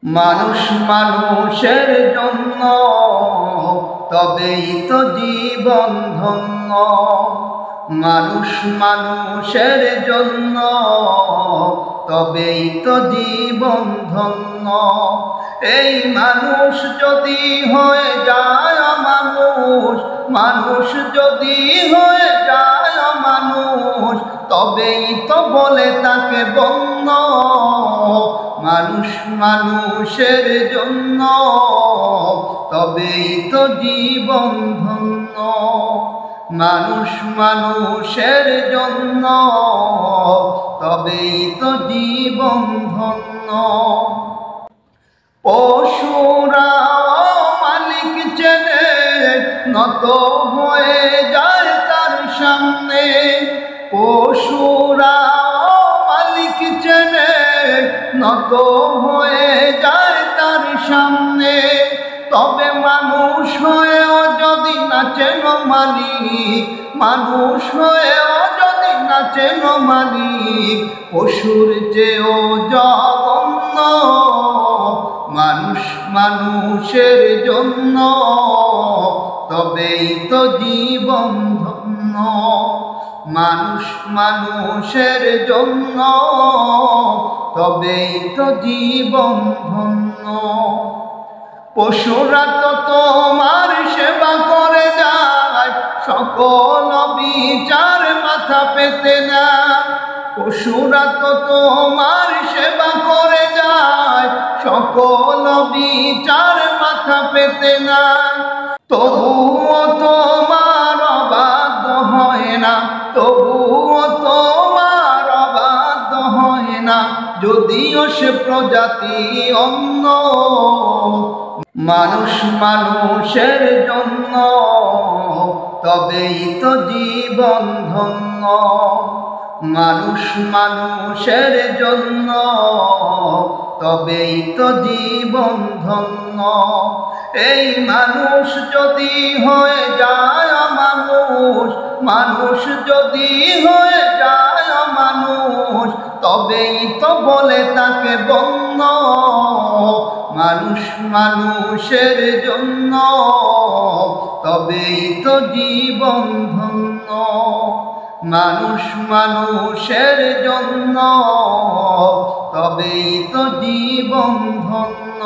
মানুষ মানুষের জন্য, তবেই তো জীবন ধন্য। মানুষ মানুষের জন্য, তবেই তো জীবন ধন্য। এই মানুষ যদি হয়ে যায় মানুষ, মানুষ যদি হয়ে যায় মানুষ, তবেই তো বলে তাকে বন্য। মানুষ মানুষের জন্য, তবেই তো জীবন ধন্য। মানুষ মানুষের জন্য, তবেই তো জীবন ধন্য। পশুরা মালিক চেনে, নত হয়ে যায় তার সামনে। পশুরা মালিক চেনে, নত হয়ে যায় তার সামনে। তবে মানুষ হয়েও যদি না চেনো মালিক, মানুষ হয়েও যদি না চেনো মালিক, পশুর চেয়েও জঘন্য। মানুষ মানুষের জন্য, তবেই তো জীবন ধন্য। মানুষ মানুষের জন্য, তবেই তো জীবন ধন্য। পশুরা তো তোমার সেবা করে যায়, সকল বিচার মাথা পেতে না। পশুরা তো তোমার সেবা করে যায়, সকল বিচার মাথা পেতে না। তবুও তোমার অবাধ্য হয় না, তবুও তোমার অবাধ্য হয় না, যদিও সে প্রজাতি অন্য। মানুষ মানুষের জন্য, তবেই তো জীবন ধন্য। মানুষ মানুষের জন্য, তবেই তো জীবন ধন্য। এই মানুষ যদি হয়ে যায় মানুষ, মানুষ যদি হয়ে যায় মানুষ, তবেই তো বলে তাকে বন্য। মানুষ মানুষের জন্য, তবেই তো জীবন ধন্য। মানুষ মানুষের জন্য, তবেই তো জীবন ধন্য।